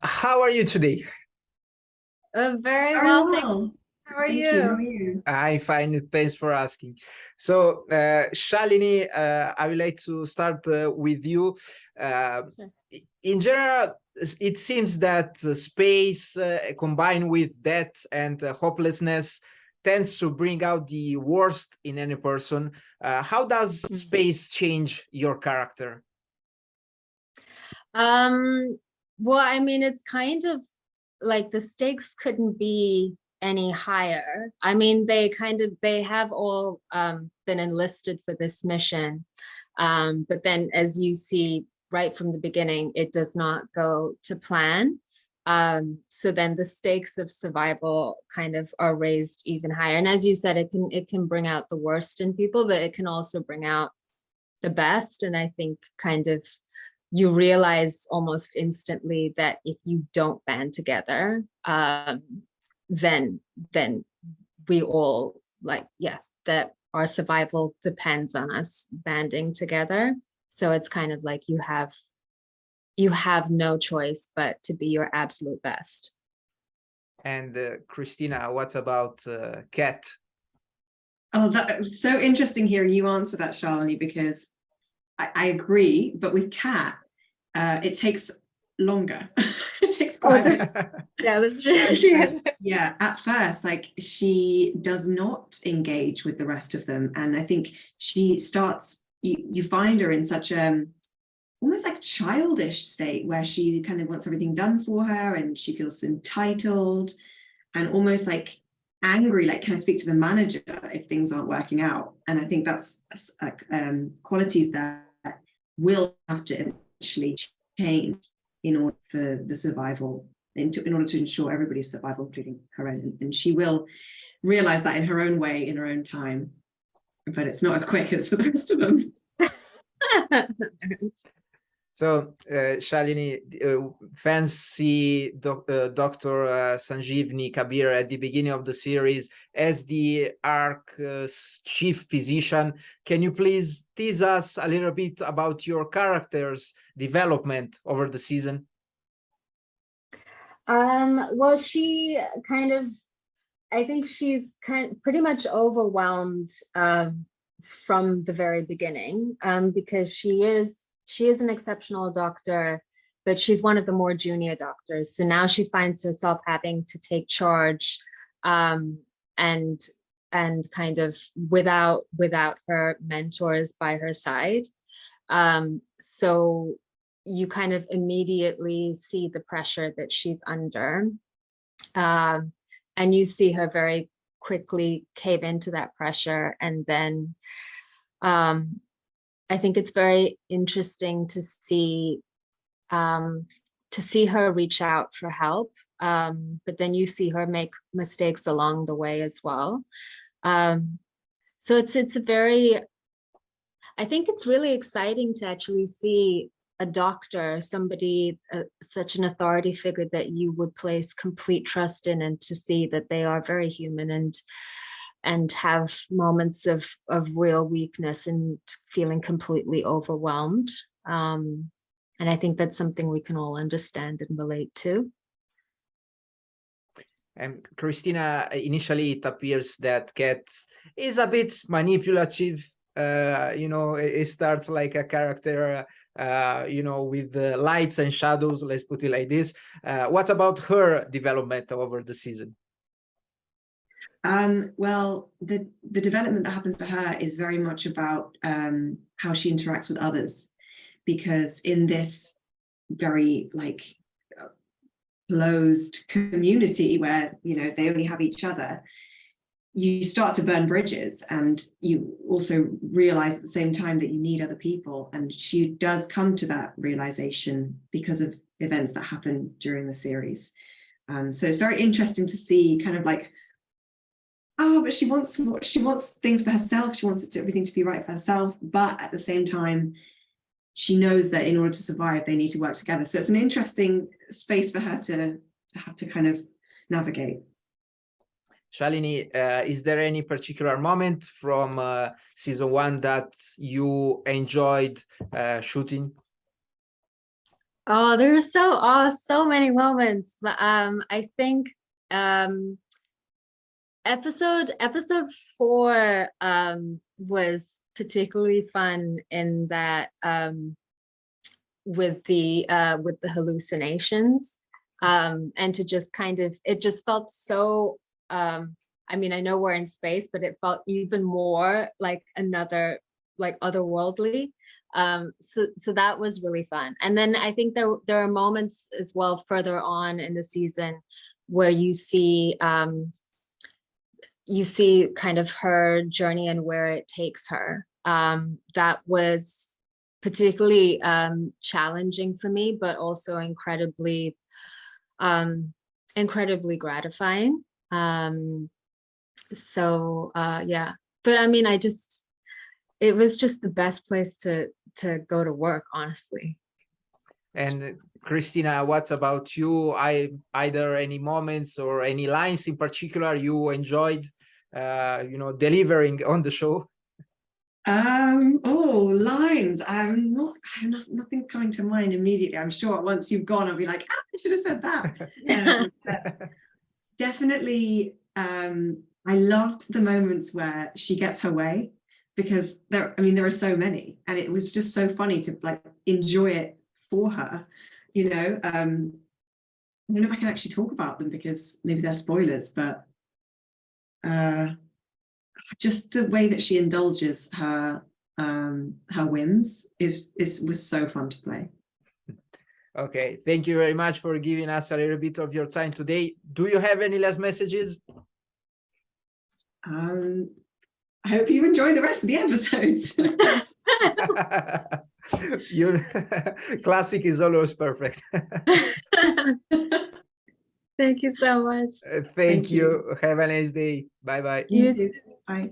How are you today? Very Very well, thank you. well. How are Thank you. How are you? you? I'm fine. Thanks for asking. So, Shalini, I would like to start with you. Uh, Sure. in general, it seems that space combined with death and hopelessness tends to bring out the worst in any person. How does space change your character? Um, well, I mean, it's kind of like the stakes couldn't be any higher. I mean, they have all been enlisted for this mission. But then as you see right from the beginning, it does not go to plan. So then the stakes of survival kind of are raised even higher. And as you said, it can bring out the worst in people, but it can also bring out the best. And I think kind of you realize almost instantly that if you don't band together, then we all that our survival depends on us banding together. So it's kind of like you have no choice but to be your absolute best. And Christina, what about Cat? Oh, that's so interesting hearing you answer that, Shalini, because I agree. But with Cat, it takes longer. It takes quite a bit. Yeah, that's true. Yeah, at first, like she does not engage with the rest of them. And I think she starts, you find her in such a almost like childish state where she kind of wants everything done for her and she feels entitled and almost like angry, like, can I speak to the manager if things aren't working out? And I think that's qualities that will have to eventually change in order for the survival, in order to ensure everybody's survival, including her own. And she will realize that in her own way, in her own time, but it's not as quick as for the rest of them. So, Shalini, fans see Dr. Sanjivni Kabir at the beginning of the series as the Ark's chief physician. Can you please tease us a little bit about your character's development over the season? Well, I think she's pretty much overwhelmed from the very beginning because she is an exceptional doctor, but she's one of the more junior doctors. So now she finds herself having to take charge and kind of without her mentors by her side. So you kind of immediately see the pressure that she's under. And you see her very quickly cave into that pressure. And then I think it's very interesting to see her reach out for help, but then you see her make mistakes along the way as well. So it's a very, I think it's really exciting to actually see a doctor, somebody, such an authority figure that you would place complete trust in, and to see that they are very human and have moments of real weakness and feeling completely overwhelmed. And I think that's something we can all understand and relate to. And Christina, initially it appears that Cat is a bit manipulative. It starts like a character, with the lights and shadows, let's put it like this. What about her development over the season? Well, the development that happens to her is very much about how she interacts with others, because in this very closed community where they only have each other, you start to burn bridges, and you also realize at the same time that you need other people. And she does come to that realization because of events that happen during the series. So it's very interesting to see kind of like, oh, but she wants things for herself. She wants everything to be right for herself. But at the same time, she knows that in order to survive, they need to work together. So it's an interesting space for her to have to kind of navigate. Shalini, is there any particular moment from season 1 that you enjoyed shooting? Oh, there's so many moments, but I think episode 4 was particularly fun in that with the hallucinations, and to just kind of, it just felt so I mean, I know we're in space, but it felt even more like another, like otherworldly. So that was really fun. And then I think there are moments as well further on in the season where you see kind of her journey and where it takes her. That was particularly challenging for me, but also incredibly gratifying. Yeah, but I mean, it was just the best place to go to work, honestly. And Christina, what about you? Either any moments or any lines in particular you enjoyed, delivering on the show? Oh, lines. Nothing coming to mind immediately. I'm sure once you've gone, I'll be like, I should have said that. Definitely, I loved the moments where she gets her way, because there are so many, and it was just so funny to like enjoy it for her. I don't know if I can actually talk about them because maybe they're spoilers, but just the way that she indulges her whims was so fun to play. Okay, thank you very much for giving us a little bit of your time today. Do you have any last messages? I hope you enjoy the rest of the episodes. Classic is always perfect. Thank you so much. Thank you. Have a nice day. Bye bye. You too. Bye.